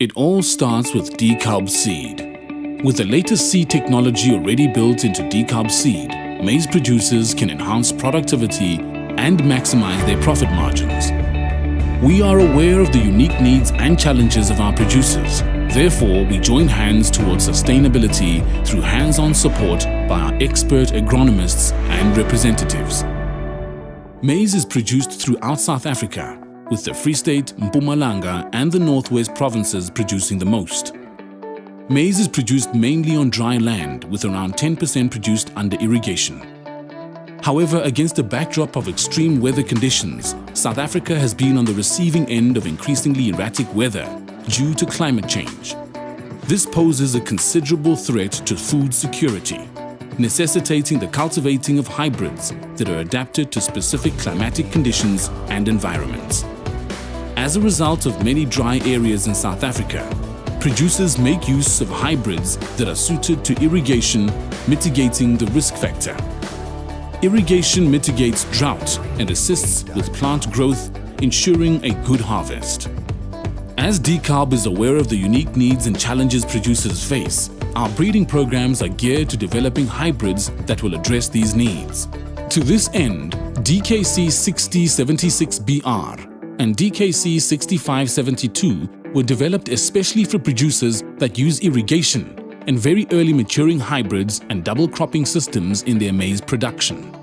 It all starts with DEKALB seed. With the latest seed technology already built into DEKALB seed, maize producers can enhance productivity and maximize their profit margins. We are aware of the unique needs and challenges of our producers. Therefore, we join hands towards sustainability through hands-on support by our expert agronomists and representatives. Maize is produced throughout South Africa, with the Free State, Mpumalanga and the Northwest provinces producing the most. Maize is produced mainly on dry land, with around 10% produced under irrigation. However, against a backdrop of extreme weather conditions, South Africa has been on the receiving end of increasingly erratic weather due to climate change. This poses a considerable threat to food security, necessitating the cultivating of hybrids that are adapted to specific climatic conditions and environments. As a result of many dry areas in South Africa, producers make use of hybrids that are suited to irrigation, mitigating the risk factor. Irrigation mitigates drought and assists with plant growth, ensuring a good harvest. As DEKALB is aware of the unique needs and challenges producers face, our breeding programs are geared to developing hybrids that will address these needs. To this end, DKC 6076BR and DKC 6572 were developed especially for producers that use irrigation and very early maturing hybrids and double cropping systems in their maize production.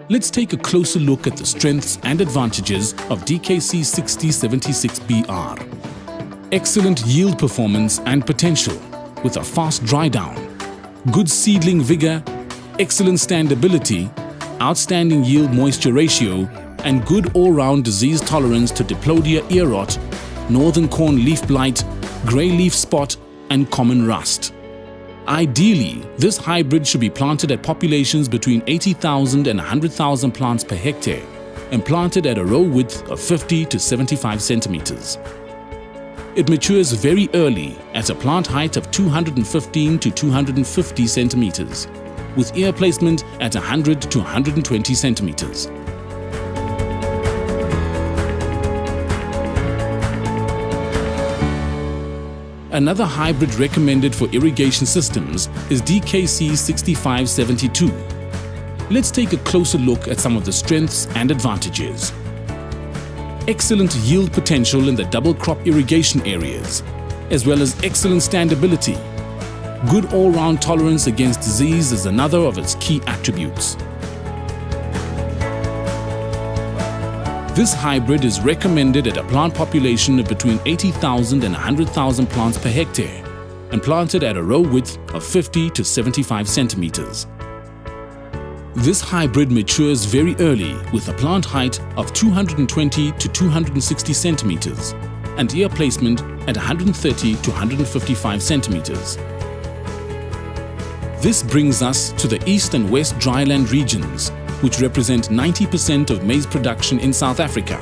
Let's take a closer look at the strengths and advantages of DKC 6076BR. Excellent yield performance and potential with a fast dry down, good seedling vigor, excellent standability, outstanding yield moisture ratio, and good all-round disease tolerance to Diplodia ear rot, northern corn leaf blight, grey leaf spot, and common rust. Ideally, this hybrid should be planted at populations between 80,000 and 100,000 plants per hectare and planted at a row width of 50 to 75 centimeters. It matures very early at a plant height of 215 to 250 centimeters, with ear placement at 100 to 120 centimeters. Another hybrid recommended for irrigation systems is DKC 6572. Let's take a closer look at some of the strengths and advantages. Excellent yield potential in the double crop irrigation areas, as well as excellent standability. Good all-round tolerance against disease is another of its key attributes. This hybrid is recommended at a plant population of between 80,000 and 100,000 plants per hectare and planted at a row width of 50 to 75 centimeters. This hybrid matures very early with a plant height of 220 to 260 centimeters and ear placement at 130 to 155 centimeters. This brings us to the East and West dryland regions, which represent 90% of maize production in South Africa.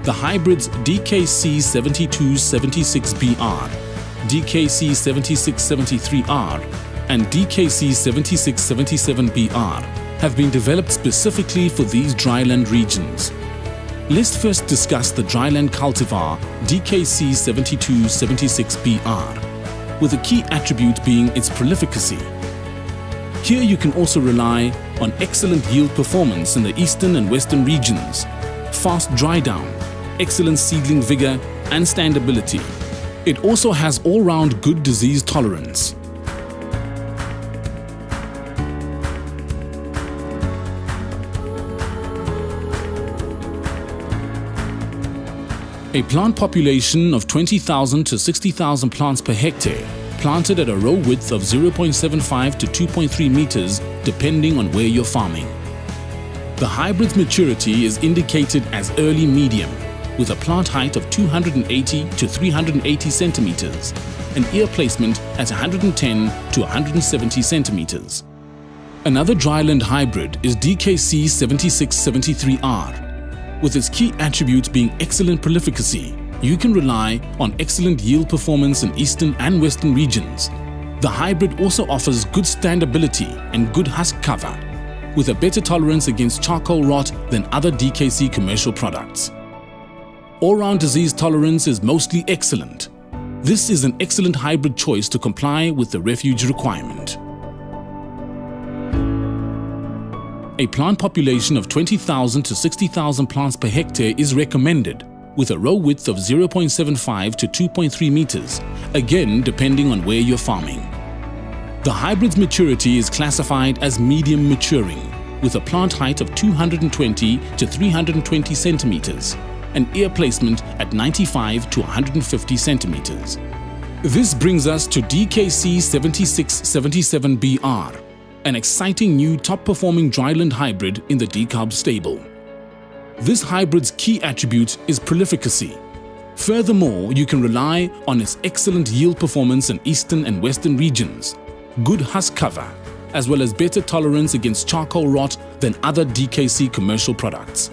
The hybrids DKC 7276BR, DKC 7673R, and DKC 7677BR have been developed specifically for these dryland regions. Let's first discuss the dryland cultivar DKC 7276BR, with a key attribute being its prolificacy. Here you can also rely on excellent yield performance in the eastern and western regions, fast dry down, excellent seedling vigor and standability. It also has all-round good disease tolerance. A plant population of 20,000 to 60,000 plants per hectare, planted at a row width of 0.75 to 2.3 meters depending on where you're farming. The hybrid's maturity is indicated as early medium, with a plant height of 280 to 380 centimeters and ear placement at 110 to 170 centimeters. Another dryland hybrid is DKC 7673R. With its key attribute being excellent prolificacy, you can rely on excellent yield performance in eastern and western regions. The hybrid also offers good standability and good husk cover, with a better tolerance against charcoal rot than other DKC commercial products. All-round disease tolerance is mostly excellent. This is an excellent hybrid choice to comply with the refuge requirement. A plant population of 20,000 to 60,000 plants per hectare is recommended, with a row width of 0.75 to 2.3 meters, again depending on where you're farming. The hybrid's maturity is classified as medium maturing, with a plant height of 220 to 320 centimeters, and ear placement at 95 to 150 centimeters. This brings us to DKC 7677BR, an exciting new top-performing dryland hybrid in the DEKALB stable. This hybrid's key attribute is prolificacy. Furthermore, you can rely on its excellent yield performance in eastern and western regions, good husk cover, as well as better tolerance against charcoal rot than other DKC commercial products.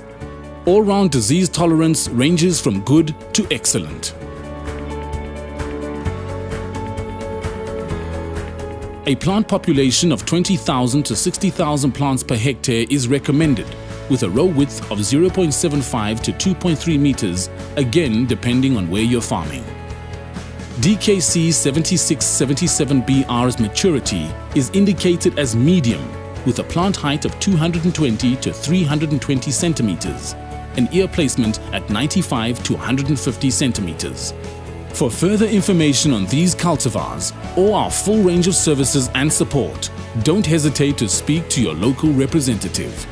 All-round disease tolerance ranges from good to excellent. A plant population of 20,000 to 60,000 plants per hectare is recommended, with a row width of 0.75 to 2.3 meters, again depending on where you're farming. DKC 7677BR's maturity is indicated as medium, with a plant height of 220 to 320 centimeters, and ear placement at 95 to 150 centimeters. For further information on these cultivars or our full range of services and support, don't hesitate to speak to your local representative.